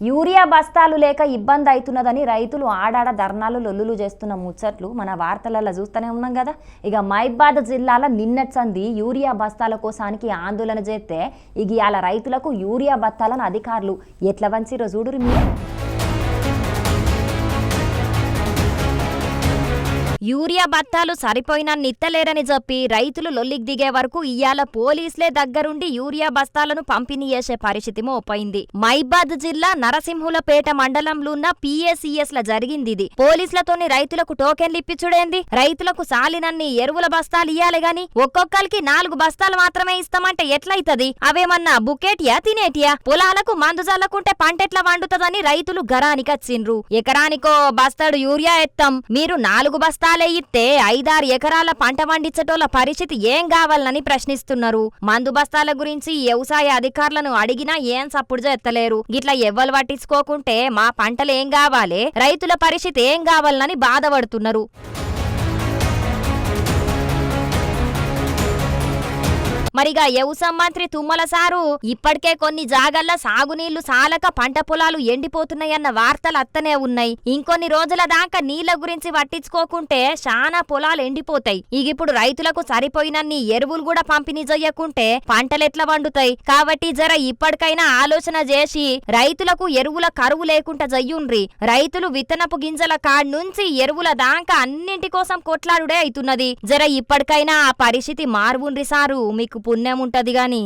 Urea బస్తాలు లేక ఇబ్బంది అవుతున్నదని రైతులు ఆడాడ ధర్నాలు లొల్లులు చేస్తున్న ముచ్చట్లు మన వార్తలలో చూస్తూనే ఉన్నాం కదా. ఇక మైబాద్ జిల్లాలో నిన్నటి సంది యూరియా బస్తాల కోసానికి ఆందోళన చేస్తే ఇవాళ రైతులకు యూరియా బస్తాలను అధికారులు ఎట్లా వంచిరో చూడురు మీరు. యూరియా బత్తాలు సరిపోయినన్ని ఇత్తలేరని చెప్పి రైతులు లొల్లికి దిగే వరకు ఇయ్యాల పోలీసులే దగ్గరుండి యూరియా బస్తాలను పంపిణీ చేసే పరిస్థితి మోపైంది. మైబాద్ జిల్లా నరసింహులపేట మండలంలో ఉన్న PACS ల జరిగింది ఇది. పోలీసులతోని రైతులకు టోకెన్లు ఇప్పించుడేంది, రైతులకు సాలినన్ని ఎరువుల బస్తాలు ఇయ్యాలి గాని ఒక్కొక్కరికి 4 బస్తాలు మాత్రమే ఇస్తామంటే ఎట్లయితది? అవేమన్నా బుకేటియా తినేటియా? పొలాలకు మందు జల్లకుంటే పంటెట్లా వండుతదని రైతులు గరానికచ్చిండ్రు. ఎకరానికో బస్తాడు యూరియా ఎత్తాం, మీరు 4 బస్తాలు ఇస్తే 5-6 ఎకరాల పంట పండించటోళ్ళ పరిస్థితి ఏం కావాలని ప్రశ్నిస్తున్నారు. మందు బస్తాల గురించి వ్యవసాయ అధికారులను అడిగినా ఏం సప్పుడు చేస్తలేరు. గిట్లా ఎవ్వరు పట్టించుకోకుంటే మా పంటలు ఏం కావాలి, రైతుల పరిస్థితి ఏం కావాలని బాధపడుతున్నారు. మరిగా వ్యవసాయ మంత్రి తుమ్మల సారు ఇప్పటికే కొన్ని జాగల్లో సాగునీళ్లు సాలక పంట పొలాలు ఎండిపోతున్నాయన్న వార్తలు అత్తనే ఉన్నాయి. ఇంకొన్ని రోజుల దాకా నీళ్ల గురించి పట్టించుకోకుంటే చాలా పొలాలు ఎండిపోతాయి. ఇప్పుడు రైతులకు సరిపోయినన్ని ఎరువులు కూడా పంపిణీ చెయ్యకుంటే పంటలెట్లా వండుతాయి? కాబట్టి జర ఇప్పటికైనా ఆలోచన చేసి రైతులకు ఎరువుల కరువు లేకుండా చెయ్యుండ్రి. రైతులు విత్తనపు గింజల కాడ నుంచి ఎరువుల దాకా అన్నింటి కోసం కొట్లాడుడే అవుతున్నది. జర ఇప్పటికైనా ఆ పరిస్థితి మారువుండ్రి సారు, మీకు పుణ్యం ఉంటది గాని.